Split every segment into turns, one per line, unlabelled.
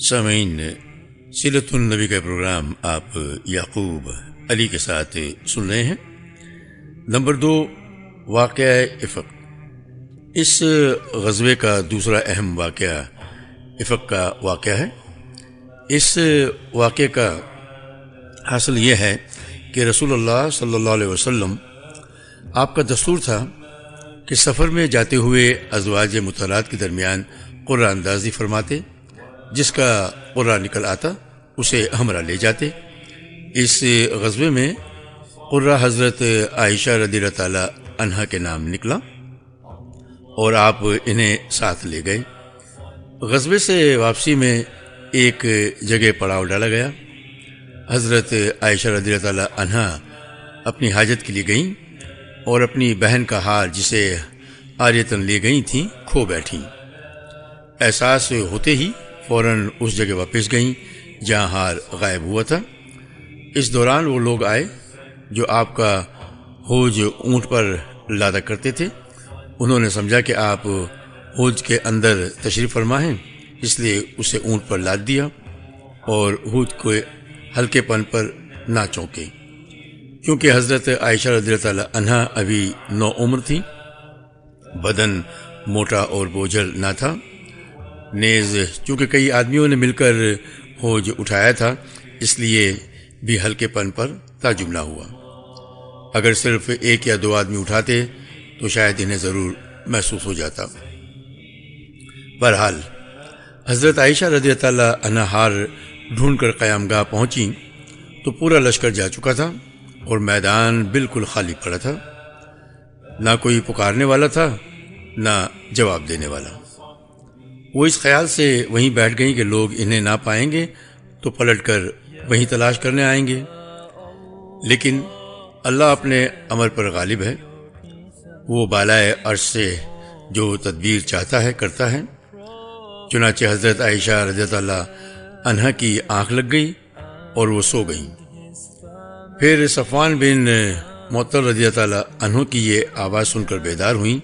سامعین، سیرت النبی کا پروگرام آپ یعقوب علی کے ساتھ سن رہے ہیں۔ نمبر 2، واقعہ افق۔ اس غزوے کا دوسرا اہم واقعہ افق کا واقعہ ہے۔ اس واقعے کا حاصل یہ ہے کہ رسول اللہ صلی اللہ علیہ وسلم آپ کا دستور تھا کہ سفر میں جاتے ہوئے ازواج مطہرات کے درمیان قرہ اندازی فرماتے، جس کا قرہ نکل آتا اسے ہمراہ لے جاتے۔ اس غزوے میں قرہ حضرت عائشہ رضی اللہ تعالی عنہا کے نام نکلا اور آپ انہیں ساتھ لے گئے۔ غزوے سے واپسی میں ایک جگہ پڑاؤ ڈالا گیا۔ حضرت عائشہ رضی اللہ تعالی عنہا اپنی حاجت کے لیے گئیں اور اپنی بہن کا ہار جسے عاریتاً لے گئی تھیں کھو بیٹھیں۔ احساس ہوتے ہی فوراً اس جگہ واپس گئیں جہاں ہار غائب ہوا تھا۔ اس دوران وہ لوگ آئے جو آپ کا حوض اونٹ پر لادا کرتے تھے۔ انہوں نے سمجھا کہ آپ حوض کے اندر تشریف فرما ہیں، اس لیے اسے اونٹ پر لاد دیا اور حوض کو ہلکے پن پر نہ چونکے، کیونکہ حضرت عائشہ رضی اللہ تعالی عنہا ابھی نوعمر تھی، بدن موٹا اور بوجھل نہ تھا، نیز چونکہ کئی آدمیوں نے مل کر حوض اٹھایا تھا اس لیے بھی ہلکے پن پر تعجب نہ ہوا۔ اگر صرف ایک یا دو آدمی اٹھاتے تو شاید انہیں ضرور محسوس ہو جاتا۔ بہرحال حضرت عائشہ رضی اللہ تعالی عنہا ہار ڈھونڈ کر قیام گاہ پہنچی تو پورا لشکر جا چکا تھا اور میدان بالکل خالی پڑا تھا۔ نہ کوئی پکارنے والا تھا نہ جواب دینے والا۔ وہ اس خیال سے وہیں بیٹھ گئیں کہ لوگ انہیں نہ پائیں گے تو پلٹ کر وہیں تلاش کرنے آئیں گے، لیکن اللہ اپنے امر پر غالب ہے۔ وہ بالائے عرش سے جو تدبیر چاہتا ہے کرتا ہے۔ چنانچہ حضرت عائشہ رضی اللہ عنہا کی آنکھ لگ گئی اور وہ سو گئیں۔ پھر صفوان بن معطل رضی اللہ تعالی عنہ کی یہ آواز سن کر بیدار ہوئیں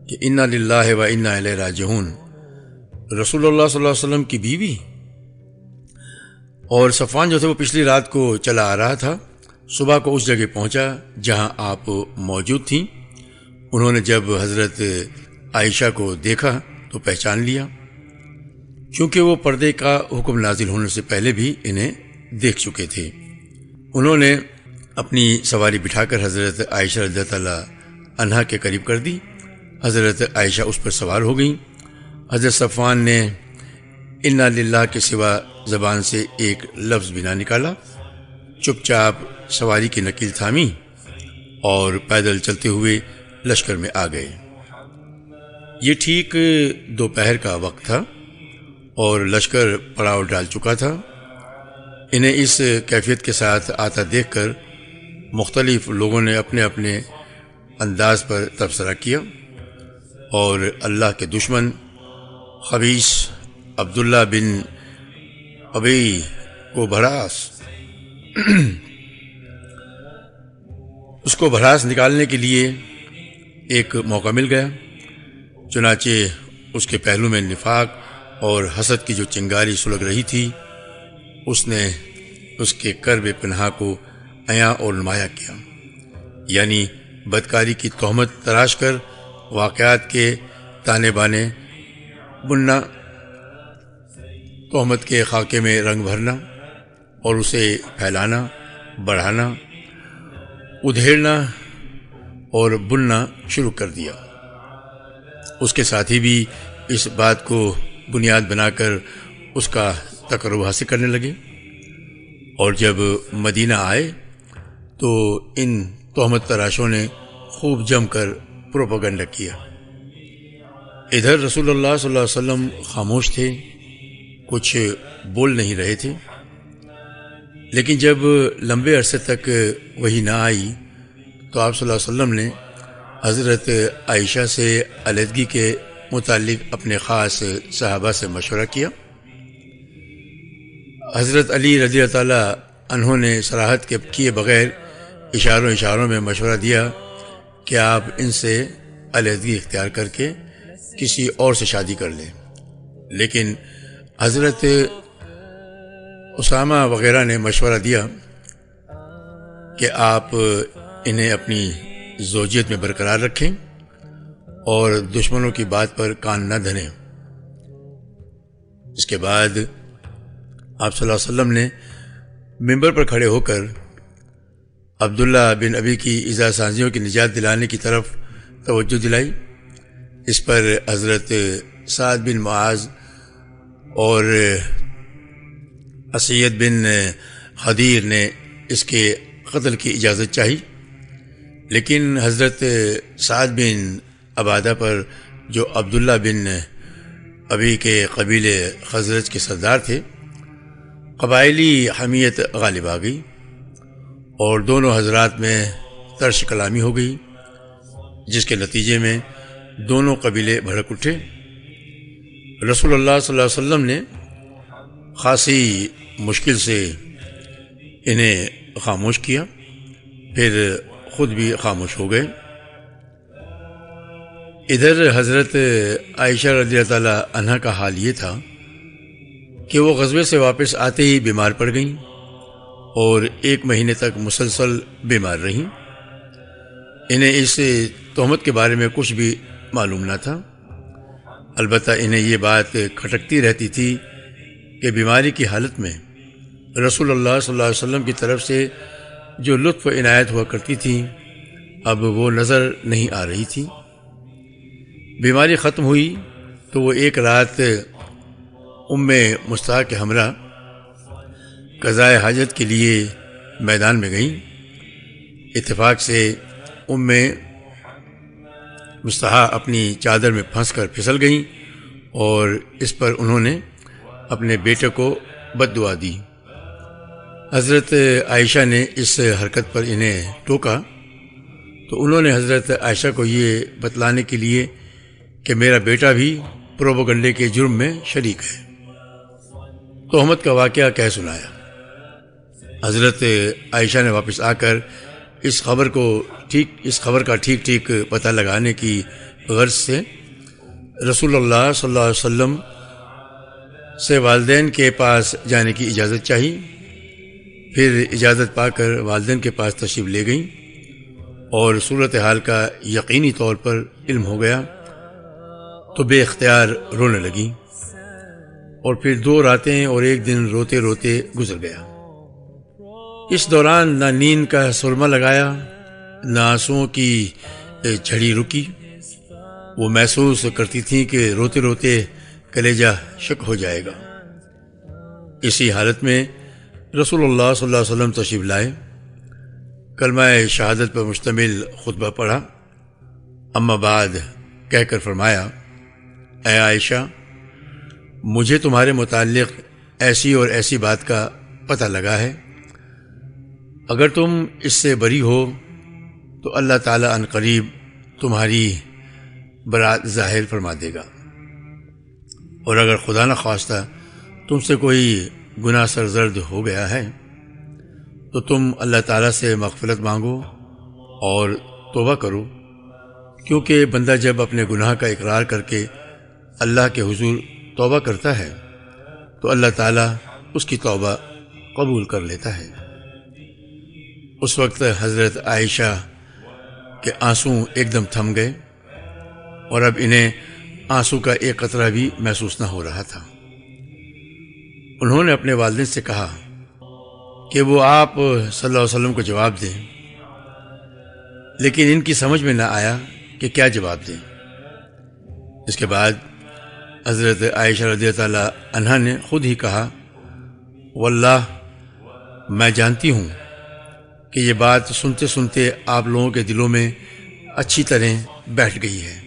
کہ انا للہ و انا الیہ راجعون، رسول اللہ صلی اللہ علیہ وسلم کی بیوی؟ اور صفوان جو تھے وہ پچھلی رات کو چلا آ رہا تھا، صبح کو اس جگہ پہنچا جہاں آپ موجود تھیں۔ انہوں نے جب حضرت عائشہ کو دیکھا تو پہچان لیا، کیونکہ وہ پردے کا حکم نازل ہونے سے پہلے بھی انہیں دیکھ چکے تھے۔ انہوں نے اپنی سواری بٹھا کر حضرت عائشہ رضی اللہ تعالی عنہا کے قریب کر دی۔ حضرت عائشہ اس پر سوار ہو گئیں۔ حضرت صفوان نے انا للہ کے سوا زبان سے ایک لفظ بھی نہ نکالا، چپ چاپ سواری کی نکیل تھامی اور پیدل چلتے ہوئے لشکر میں آ گئے۔ یہ ٹھیک دوپہر کا وقت تھا اور لشکر پڑاؤ ڈال چکا تھا۔ انہیں اس کیفیت کے ساتھ آتا دیکھ کر مختلف لوگوں نے اپنے اپنے انداز پر تبصرہ کیا اور اللہ کے دشمن خبیث عبداللہ بن ابی کو اس کو بھڑاس نکالنے کے لیے ایک موقع مل گیا۔ چنانچہ اس کے پہلو میں نفاق اور حسد کی جو چنگاری سلگ رہی تھی، اس نے اس کے کرب پنہا کو عیاں اور نمایاں کیا، یعنی بدکاری کی تہمت تراش کر واقعات کے تانے بانے بننا، تہمت کے خاکے میں رنگ بھرنا اور اسے پھیلانا، بڑھانا، ادھیڑنا اور بننا شروع کر دیا۔ اس کے ساتھی بھی اس بات کو بنیاد بنا کر اس کا تقرب حاصل کرنے لگے، اور جب مدینہ آئے تو ان تہمت تراشوں نے خوب جم کر پروپیگنڈا کیا۔ ادھر رسول اللہ صلی اللہ علیہ وسلم خاموش تھے، کچھ بول نہیں رہے تھے، لیکن جب لمبے عرصے تک وہی نہ آئی تو آپ صلی اللہ علیہ وسلم نے حضرت عائشہ سے علیحدگی کے متعلق اپنے خاص صحابہ سے مشورہ کیا۔ حضرت علی رضی اللہ تعالی عنہ نے صراحت کے کیے بغیر اشاروں میں مشورہ دیا کہ آپ ان سے علیحدگی اختیار کر کے کسی اور سے شادی کر لیں، لیکن حضرت اسامہ وغیرہ نے مشورہ دیا کہ آپ انہیں اپنی زوجیت میں برقرار رکھیں اور دشمنوں کی بات پر کان نہ دھریں۔ اس کے بعد آپ صلی اللہ علیہ وسلم نے منبر پر کھڑے ہو کر عبداللہ بن ابی کی ایذا سازیوں کی نجات دلانے کی طرف توجہ دلائی۔ اس پر حضرت سعد بن معاذ اور اسید بن خدیر نے اس کے قتل کی اجازت چاہی، لیکن حضرت سعد بن عبادہ پر جو عبداللہ بن ابی کے قبیلے خزرج کے سردار تھے، قبائلی حمیت غالب آ گئی اور دونوں حضرات میں ترش کلامی ہو گئی، جس کے نتیجے میں دونوں قبیلے بھڑک اٹھے۔ رسول اللہ صلی اللہ علیہ وسلم نے خاصی مشکل سے انہیں خاموش کیا، پھر خود بھی خاموش ہو گئے۔ ادھر حضرت عائشہ رضی اللہ تعالی عنہا کا حال یہ تھا کہ وہ غزوے سے واپس آتے ہی بیمار پڑ گئیں اور 1 مہینے تک مسلسل بیمار رہیں۔ انہیں اس تہمت کے بارے میں کچھ بھی معلوم نہ تھا، البتہ انہیں یہ بات کھٹکتی رہتی تھی کہ بیماری کی حالت میں رسول اللہ صلی اللہ علیہ وسلم کی طرف سے جو لطف و عنایت ہوا کرتی تھیں اب وہ نظر نہیں آ رہی تھی۔ بیماری ختم ہوئی تو وہ ایک رات ام مصطفیٰ کے ہمراہ قضائے حاجت کے لیے میدان میں گئیں۔ اتفاق سے ام مصطفیٰ اپنی چادر میں پھنس کر پھسل گئیں اور اس پر انہوں نے اپنے بیٹے کو بد دعا دی۔ حضرت عائشہ نے اس حرکت پر انہیں ٹوکا تو انہوں نے حضرت عائشہ کو یہ بتلانے کے لیے کہ میرا بیٹا بھی پروپیگنڈے کے جرم میں شریک ہے، تہمت کا واقعہ کہہ سنایا۔ حضرت عائشہ نے واپس آ کر اس خبر کا ٹھیک پتہ لگانے کی غرض سے رسول اللہ صلی اللہ علیہ وسلم سے والدین کے پاس جانے کی اجازت چاہی۔ پھر اجازت پا کر والدین کے پاس تشریف لے گئیں اور صورتحال کا یقینی طور پر علم ہو گیا تو بے اختیار رونے لگیں، اور پھر 2 راتیں اور 1 دن روتے روتے گزر گیا۔ اس دوران نہ نیند کا سرما لگایا، نہ آنسوؤں کی جھڑی رکی۔ وہ محسوس کرتی تھیں کہ روتے روتے کلیجہ شک ہو جائے گا۔ اسی حالت میں رسول اللہ صلی اللہ علیہ وسلم تشریف لائے، کلمہ شہادت پر مشتمل خطبہ پڑھا، اما بعد کہہ کر فرمایا، اے عائشہ، مجھے تمہارے متعلق ایسی اور ایسی بات کا پتہ لگا ہے، اگر تم اس سے بری ہو تو اللہ تعالیٰ عن قریب تمہاری برات ظاہر فرما دے گا، اور اگر خدا نہ خواستہ تم سے کوئی گناہ سرزد ہو گیا ہے تو تم اللہ تعالیٰ سے مغفرت مانگو اور توبہ کرو، کیونکہ بندہ جب اپنے گناہ کا اقرار کر کے اللہ کے حضور توبہ کرتا ہے تو اللہ تعالیٰ اس کی توبہ قبول کر لیتا ہے۔ اس وقت حضرت عائشہ کے آنسو ایک دم تھم گئے اور اب انہیں آنسو کا ایک قطرہ بھی محسوس نہ ہو رہا تھا۔ انہوں نے اپنے والدین سے کہا کہ وہ آپ صلی اللہ علیہ وسلم کو جواب دیں، لیکن ان کی سمجھ میں نہ آیا کہ کیا جواب دیں۔ اس کے بعد حضرت عائشہ رضی اللہ تعالی عنہا نے خود ہی کہا، واللہ میں جانتی ہوں کہ یہ بات سنتے سنتے آپ لوگوں کے دلوں میں اچھی طرح بیٹھ گئی ہے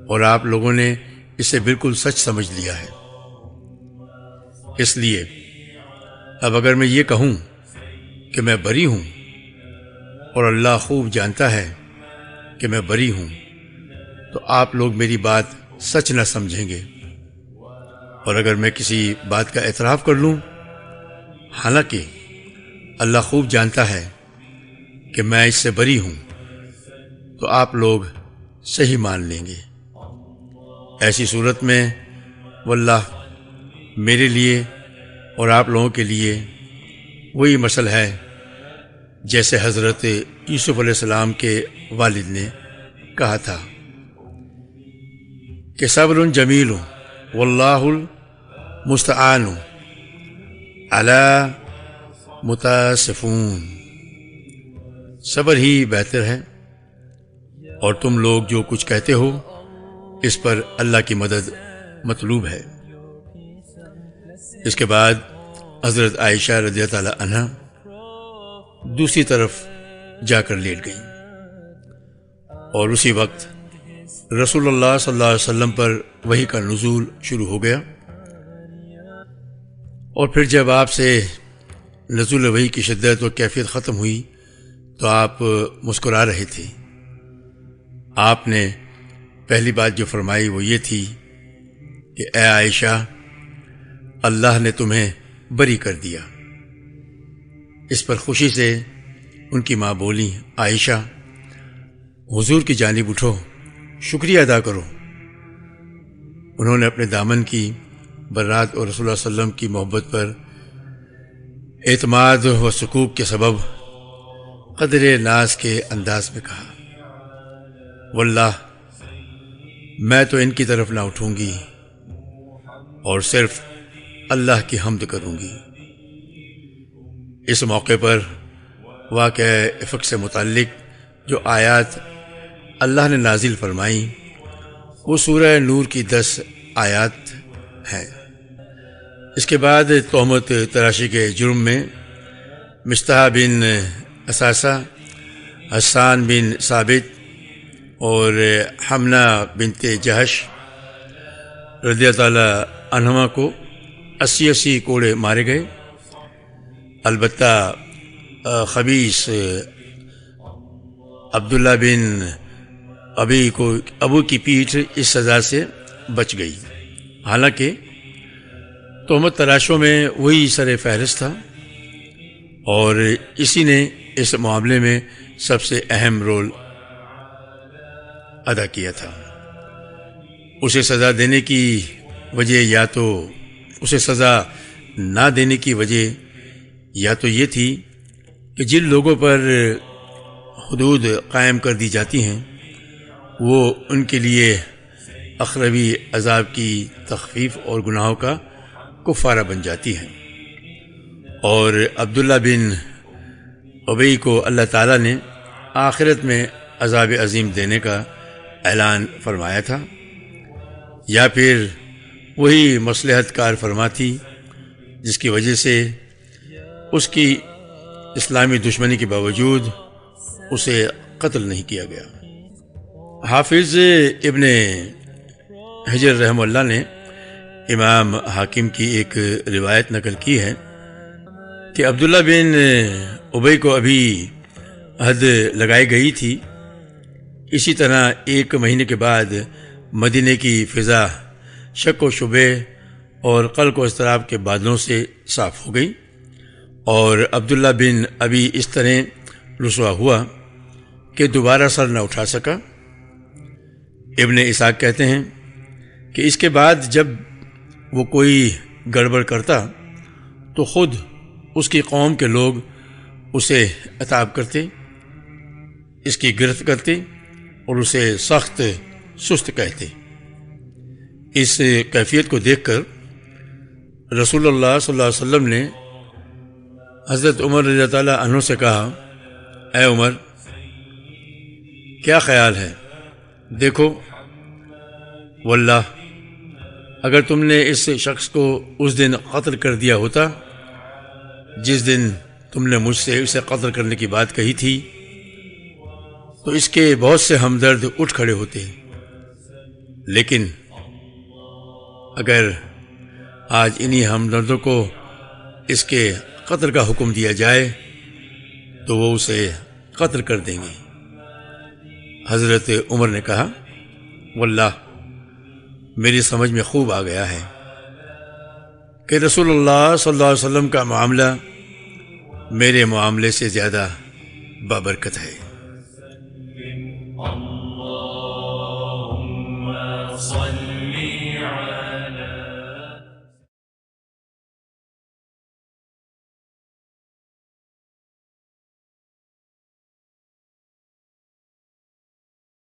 اور آپ لوگوں نے اسے بالکل سچ سمجھ لیا ہے۔ اس لیے اب اگر میں یہ کہوں کہ میں بری ہوں اور اللہ خوب جانتا ہے کہ میں بری ہوں تو آپ لوگ میری بات سچ نہ سمجھیں گے، اور اگر میں کسی بات کا اعتراف کر لوں حالانکہ اللہ خوب جانتا ہے کہ میں اس سے بری ہوں تو آپ لوگ صحیح مان لیں گے۔ ایسی صورت میں واللہ میرے لیے اور آپ لوگوں کے لیے وہی مثل ہے جیسے حضرت یوسف علیہ السلام کے والد نے کہا تھا کہ صبر جمیل واللہ المستعان علی متصفون، صبر ہی بہتر ہے اور تم لوگ جو کچھ کہتے ہو اس پر اللہ کی مدد مطلوب ہے۔ اس کے بعد حضرت عائشہ رضی اللہ تعالی عنہ دوسری طرف جا کر لیٹ گئیں اور اسی وقت رسول اللہ صلی اللہ علیہ وسلم پر وحی کا نزول شروع ہو گیا، اور پھر جب آپ سے نزول وحی کی شدت و کیفیت ختم ہوئی تو آپ مسکرا رہے تھے۔ آپ نے پہلی بات جو فرمائی وہ یہ تھی کہ اے عائشہ، اللہ نے تمہیں بری کر دیا۔ اس پر خوشی سے ان کی ماں بولی، عائشہ حضور کی جانب اٹھو، شکریہ ادا کرو۔ انہوں نے اپنے دامن کی برات اور رسول اللہ صلی اللہ علیہ وسلم کی محبت پر اعتماد و سکوک کے سبب قدر ناز کے انداز میں کہا، واللہ میں تو ان کی طرف نہ اٹھوں گی اور صرف اللہ کی حمد کروں گی۔ اس موقع پر واقعہ افق سے متعلق جو آیات اللہ نے نازل فرمائیں وہ سورہ نور کی 10 آیات ہیں۔ اس کے بعد تہمت تراشی کے جرم میں مصطح بن اساسہ، حسان بن ثابت اور حمنہ بنت جہش رضی اللہ تعالی عنہما کو 80 کوڑے مارے گئے۔ البتہ خبیث عبداللہ بن ابو کی پیٹھ اس سزا سے بچ گئی، حالانکہ تہمت تراشوں میں وہی سر فہرست تھا اور اسی نے اس معاملے میں سب سے اہم رول ادا کیا تھا۔ اسے سزا دینے کی وجہ یا تو اسے سزا نہ دینے کی وجہ یا تو یہ تھی کہ جن لوگوں پر حدود قائم کر دی جاتی ہیں وہ ان کے لیے اخروی عذاب کی تخفیف اور گناہوں کا کفارہ بن جاتی ہیں، اور عبداللہ بن ابی کو اللہ تعالیٰ نے آخرت میں عذاب عظیم دینے کا اعلان فرمایا تھا، یا پھر وہی مصلحت کار فرما تھی جس کی وجہ سے اس کی اسلامی دشمنی کے باوجود اسے قتل نہیں کیا گیا۔ حافظ ابن حجر رحمہ اللہ نے امام حاکم کی ایک روایت نقل کی ہے کہ عبداللہ بن ابی کو ابھی حد لگائی گئی تھی۔ اسی طرح 1 مہینے کے بعد مدینے کی فضا شک و شبے اور قلق و اضطراب کے بادلوں سے صاف ہو گئی، اور عبداللہ بن ابی اس طرح رسوا ہوا کہ دوبارہ سر نہ اٹھا سکا۔ ابن اسحاق کہتے ہیں کہ اس کے بعد جب وہ کوئی گڑبڑ کرتا تو خود اس کی قوم کے لوگ اسے عتاب کرتے، اس کی گرفت کرتے اور اسے سخت سست کہتے۔ اس کیفیت کو دیکھ کر رسول اللہ صلی اللہ علیہ وسلم نے حضرت عمر رضی اللہ تعالیٰ عنہ سے کہا، اے عمر، کیا خیال ہے؟ دیکھو، واللہ اگر تم نے اس شخص کو اس دن قتل کر دیا ہوتا جس دن تم نے مجھ سے اسے قتل کرنے کی بات کہی تھی تو اس کے بہت سے ہمدرد اٹھ کھڑے ہوتے، لیکن اگر آج انہی ہمدردوں کو اس کے قتل کا حکم دیا جائے تو وہ اسے قتل کر دیں گے۔ حضرت عمر نے کہا، واللہ میری سمجھ میں خوب آ گیا ہے کہ رسول اللہ صلی اللہ علیہ وسلم کا معاملہ میرے معاملے سے زیادہ بابرکت ہے۔
اللهم صل